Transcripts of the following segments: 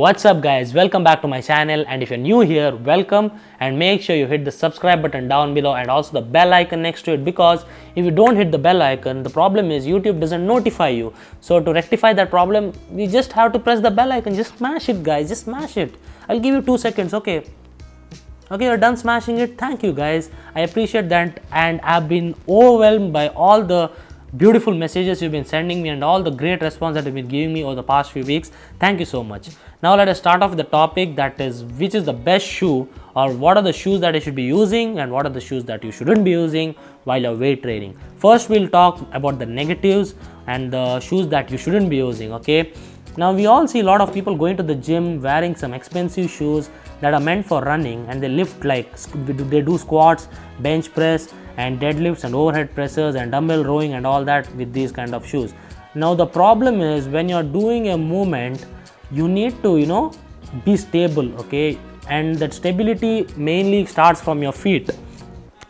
What's up guys, welcome back to my channel, and if you're new here, welcome, and make sure you hit the subscribe button down below and also the bell icon next to it, because if you don't hit the bell icon, the problem is YouTube doesn't notify you. So to rectify that problem, we just have to press the bell icon. Just smash it guys, just smash it. I'll give you 2 seconds. Okay, you're done smashing it. Thank you guys, I appreciate that, and I've been overwhelmed by all the beautiful messages you've been sending me and all the great response that you've been giving me over the past few weeks. Thank you so much. Now let us start off with the topic, that is, which is the best shoe, or what are the shoes that you should be using and what are the shoes that you shouldn't be using while you're weight training. First we'll talk about the negatives and the shoes that you shouldn't be using. Okay, now we all see a lot of people going to the gym wearing some expensive shoes that are meant for running, and they lift like they do squats, bench press and deadlifts and overhead presses and dumbbell rowing and all that with these kind of shoes. Now the problem is, when you're doing a movement, you need to be stable, okay, and that stability mainly starts from your feet.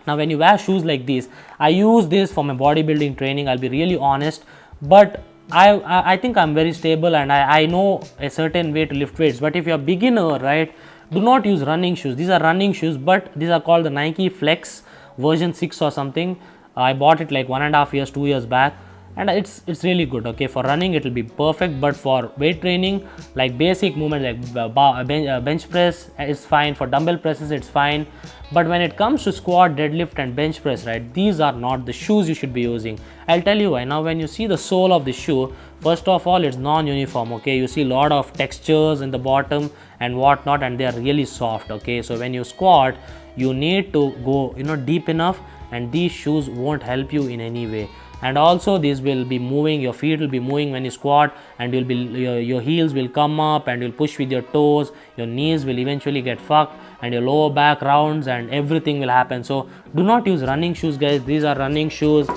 Now when you wear shoes like these, I use this for my bodybuilding training, I'll be really honest, but I think I'm very stable and I know a certain way to lift weights. But if you're a beginner, right, do not use running shoes. These are running shoes, but these are called the Nike Flex version 6 or something. I bought it like 1.5 years, 2 years back, and it's really good. Okay, for running it will be perfect, but for weight training, like basic movements like bench press, it's fine. For dumbbell presses, it's fine. But when it comes to squat, deadlift and bench press, right, these are not the shoes you should be using. I'll tell you why. Now when you see the sole of the shoe, first of all, it's non-uniform. Okay, you see a lot of textures in the bottom and whatnot, and they are really soft. Okay, so when you squat, you need to go deep enough, and these shoes won't help you in any way. And also these will be moving, your feet will be moving when you squat, and you'll be your heels will come up and you'll push with your toes, your knees will eventually get fucked, and your lower back rounds and everything will happen. So do not use running shoes guys. These are running shoes,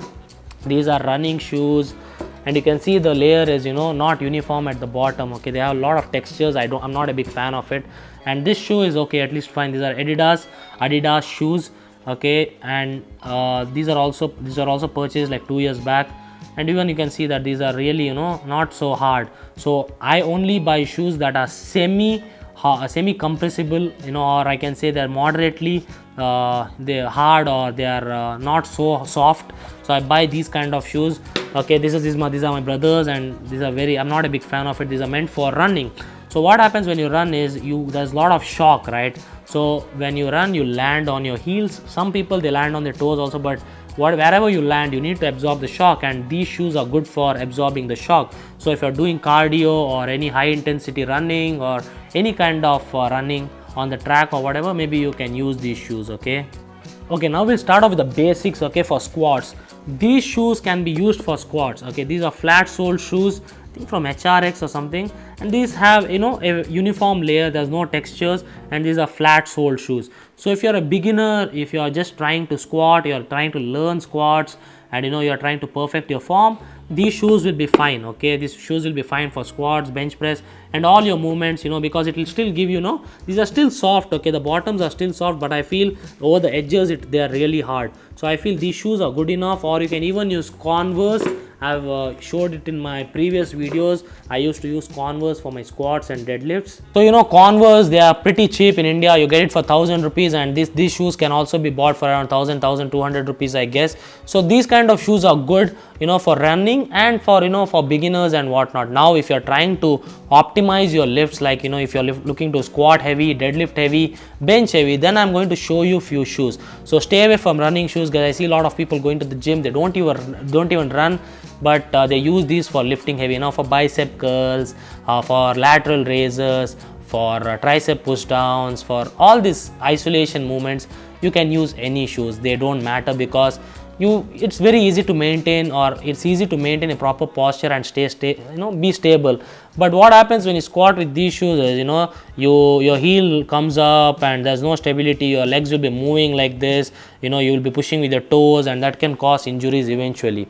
and you can see the layer is not uniform at the bottom. Okay, they have a lot of textures. I'm not a big fan of it. And this shoe is okay, at least fine. These are Adidas shoes. Okay, and these are also purchased like 2 years back, and even you can see that these are really not so hard. So I only buy shoes that are semi compressible, or I can say they're moderately they're hard, or they are not so soft. So I buy these kind of shoes. Okay, these are my brothers, and these are I'm not a big fan of it. These are meant for running. So what happens when you run is there's a lot of shock, right? So when you run, you land on your heels. Some people, they land on their toes also, but wherever you land, you need to absorb the shock, and these shoes are good for absorbing the shock. So if you're doing cardio or any high intensity running or any kind of running on the track or whatever, maybe you can use these shoes. Okay, now we'll start off with the basics. Okay, for squats, these shoes can be used for squats. Okay, these are flat sole shoes, I think from HRX or something, and these have a uniform layer, there's no textures, and these are flat sole shoes. So if you're a beginner, if you're just trying to squat, you're trying to learn squats, and you're trying to perfect your form, these shoes will be fine. Okay, these shoes will be fine for squats, bench press and all your movements, because it will still give these are still soft. Okay, the bottoms are still soft, but I feel over the edges they are really hard. So I feel these shoes are good enough. Or you can even use Converse. I've showed it in my previous videos. I used to use Converse for my squats and deadlifts. So Converse, they are pretty cheap in India. You get it for 1,000 rupees, and these shoes can also be bought for around 1,200 rupees, I guess. So these kind of shoes are good for running and for beginners and whatnot. Now if you're trying to optimize your lifts, like if you're looking to squat heavy, deadlift heavy, bench heavy, then I'm going to show you few shoes. So stay away from running shoes guys. I see a lot of people going to the gym, they don't even run, but they use these for lifting heavy, for bicep curls, for lateral raises, for tricep push downs, for all these isolation movements. You can use any shoes, they don't matter, because it's very easy to maintain, or it's easy to maintain a proper posture and be stable. But what happens when you squat with these shoes is your heel comes up and there's no stability, your legs will be moving like this, you will be pushing with your toes, and that can cause injuries eventually.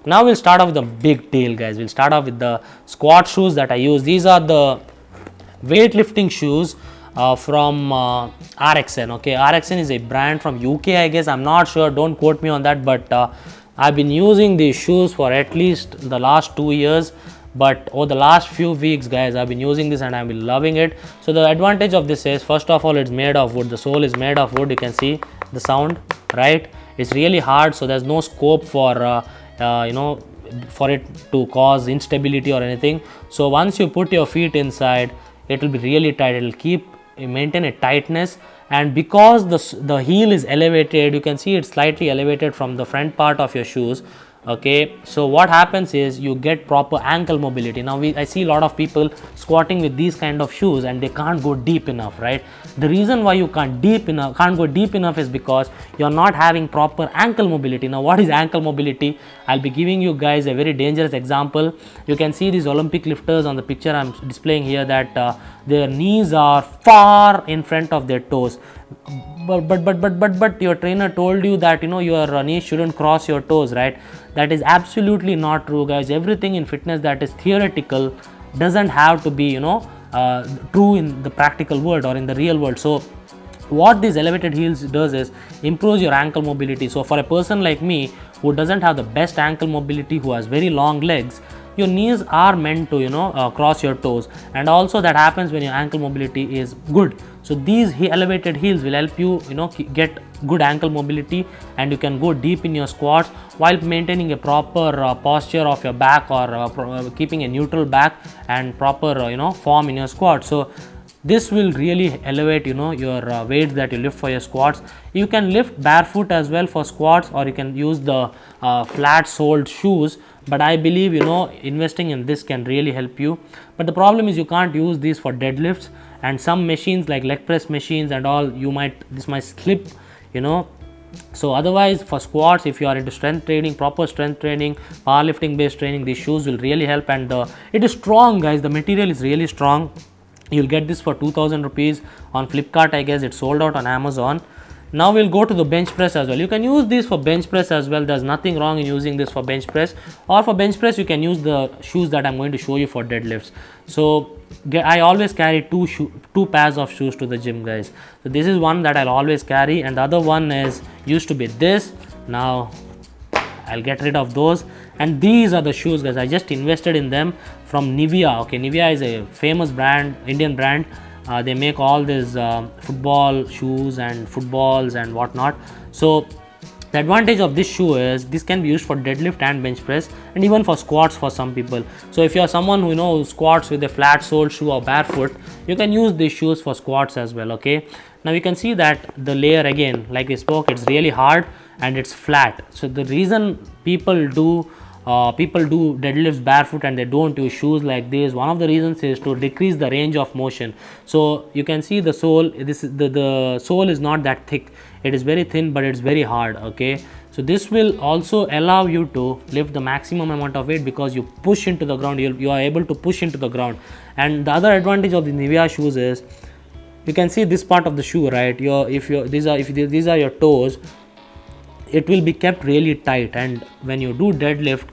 Now we'll start off with the big deal guys. We'll start off with the squat shoes that I use. These are the weightlifting shoes from RXN. Okay, RXN is a brand from UK, I guess. I'm not sure, don't quote me on that, but I've been using these shoes for at least the last 2 years. but over the last few weeks, guys, I've been using this and I've been loving it. So the advantage of this is, first of all, it's made of wood. The sole is made of wood. You can see the sound, right? It's really hard, so there's no scope for for it to cause instability or anything. So once you put your feet inside, it will be really tight. It will maintain a tightness, and because the heel is elevated, you can see it's slightly elevated from the front part of your shoes. Okay, so what happens is you get proper ankle mobility. Now I see a lot of people squatting with these kind of shoes and they can't go deep enough, right? The reason why you can't go deep enough is because you're not having proper ankle mobility. Now what is ankle mobility? I'll be giving you guys a very dangerous example. You can see these Olympic lifters on the picture I'm displaying here, that their knees are far in front of their toes. But your trainer told you that your knees shouldn't cross your toes, right? That is absolutely not true, guys. Everything in fitness that is theoretical doesn't have to be true in the practical world or in the real world. So what these elevated heels does is improves your ankle mobility. So for a person like me who doesn't have the best ankle mobility, who has very long legs, your knees are meant to cross your toes, and also that happens when your ankle mobility is good. So these elevated heels will help you get good ankle mobility, and you can go deep in your squats while maintaining a proper posture of your back, or keeping a neutral back and proper form in your squat. So this will really elevate your weights that you lift for your squats. You can lift barefoot as well for squats, or you can use the flat soled shoes, but I believe investing in this can really help you. But the problem is you can't use these for deadlifts, and some machines like leg press machines and all, this might slip. So otherwise, for squats, if you are into strength training, proper strength training, powerlifting based training, these shoes will really help. And it is strong, guys. The material is really strong. You'll get this for 2000 rupees on Flipkart. I guess it's sold out on Amazon. Now we'll go to the bench press as well. You can use this for bench press as well. There's nothing wrong in using this for bench press, or for bench press you can use the shoes that I'm going to show you for deadlifts. So I always carry two pairs of shoes to the gym, guys. So this is one that I'll always carry, and the other one used to be this. Now I'll get rid of those, and these are the shoes, guys. I just invested in them from Nivea. Okay, Nivea is a famous brand, Indian brand. They make all these football shoes and footballs and whatnot. So the advantage of this shoe is this can be used for deadlift and bench press, and even for squats for some people. So if you are someone who squats with a flat sole shoe or barefoot, you can use these shoes for squats as well. Okay, now you can see that the layer, again, like we spoke, it's really hard and it's flat. So the reason people do deadlifts barefoot and they don't use shoes like this, one of the reasons is to decrease the range of motion. So you can see the sole, the sole is not that thick, it is very thin, but it's very hard. Okay, so this will also allow you to lift the maximum amount of weight, because you push into the ground, you are able to push into the ground. And the other advantage of the Nivea shoes is, you can see this part of the shoe, right? If these are your toes, it will be kept really tight, and when you do deadlift,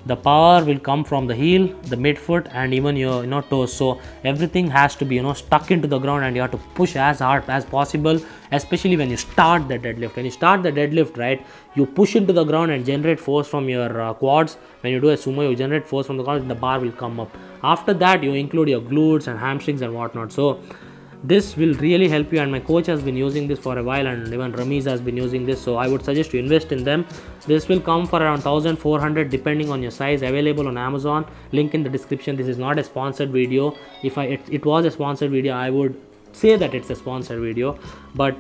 the power will come from the heel, the midfoot, and even your toes. So everything has to be stuck into the ground, and you have to push as hard as possible, especially when you start the deadlift. When you start the deadlift, right, you push into the ground and generate force from your quads. When you do a sumo, you generate force from the ground, the bar will come up. After that, you include your glutes and hamstrings and whatnot. So this will really help you, and my coach has been using this for a while, and even Ramiz has been using this. So I would suggest you invest in them. This will come for around 1400 depending on your size, available on Amazon. Link in the description. This is not a sponsored video. If it was a sponsored video, I would say that it's a sponsored video, but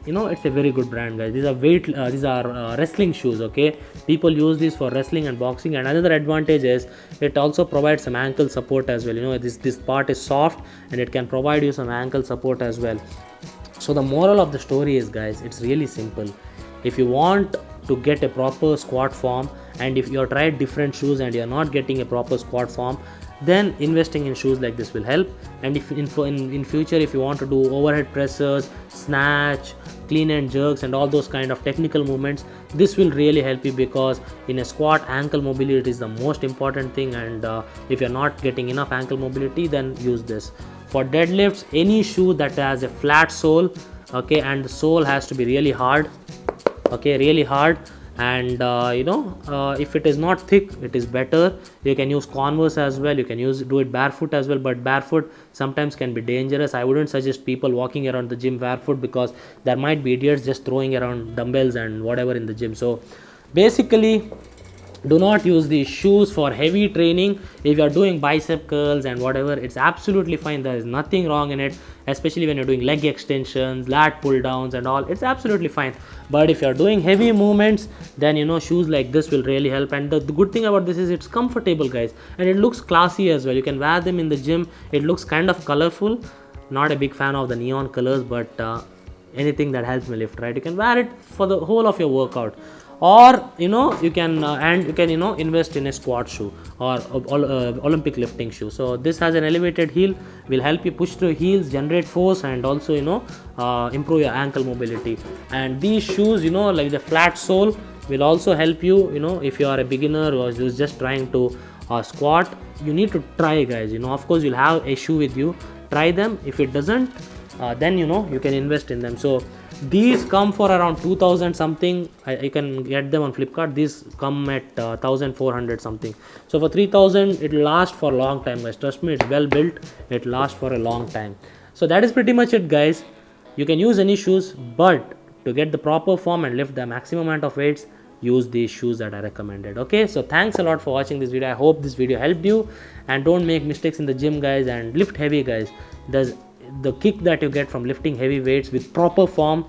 it's a very good brand, guys. These are wrestling shoes. Okay, people use these for wrestling and boxing. And another advantage is it also provides some ankle support as well. This part is soft, and it can provide you some ankle support as well. So the moral of the story is, guys, it's really simple. If you want to get a proper squat form, and if you're tried different shoes and you're not getting a proper squat form, then investing in shoes like this will help. And if in future, if you want to do overhead presses, snatch, clean and jerks, and all those kind of technical movements, this will really help you, because in a squat, ankle mobility is the most important thing. And if you're not getting enough ankle mobility, then use this. For deadlifts, any shoe that has a flat sole, okay, and the sole has to be really hard, okay, really hard, and if it is not thick, it is better. You can use Converse as well, you can do it barefoot as well, but barefoot sometimes can be dangerous. I wouldn't suggest people walking around the gym barefoot, because there might be idiots just throwing around dumbbells and whatever in the gym. So basically, do not use these shoes for heavy training. If you are doing bicep curls and whatever, it's absolutely fine, there is nothing wrong in it, especially when you're doing leg extensions, lat pull downs and all, it's absolutely fine. But if you're doing heavy movements, then shoes like this will really help. And the good thing about this is it's comfortable, guys, and it looks classy as well. You can wear them in the gym, it looks kind of colorful. Not a big fan of the neon colors, but anything that helps me lift, right? You can wear it for the whole of your workout. Or you can invest in a squat shoe or Olympic lifting shoe. So this has an elevated heel, will help you push through heels, generate force, and also improve your ankle mobility. And these shoes, like the flat sole, will also help you. If you are a beginner or who's just trying to squat, you need to try, guys. Of course you'll have a shoe with you, try them. If it doesn't, then you can invest in them. So these come for around 2000 something. You can get them on Flipkart. These come at 1400 something. So for 3000, it will last for a long time, guys. Trust me, it's well built, it lasts for a long time. So that is pretty much it, guys. You can use any shoes, but to get the proper form and lift the maximum amount of weights, use these shoes that I recommended. Okay, so thanks a lot for watching this video. I hope this video helped you, and don't make mistakes in the gym, guys, and lift heavy, guys. There's the kick that you get from lifting heavy weights with proper form,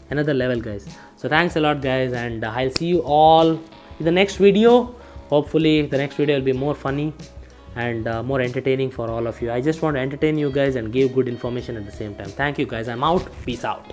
another level, guys. So thanks a lot, guys, and I'll see you all in the next video. Hopefully the next video will be more funny and more entertaining for all of you. I just want to entertain you guys and give good information at the same time. Thank you, guys. I'm out. Peace out.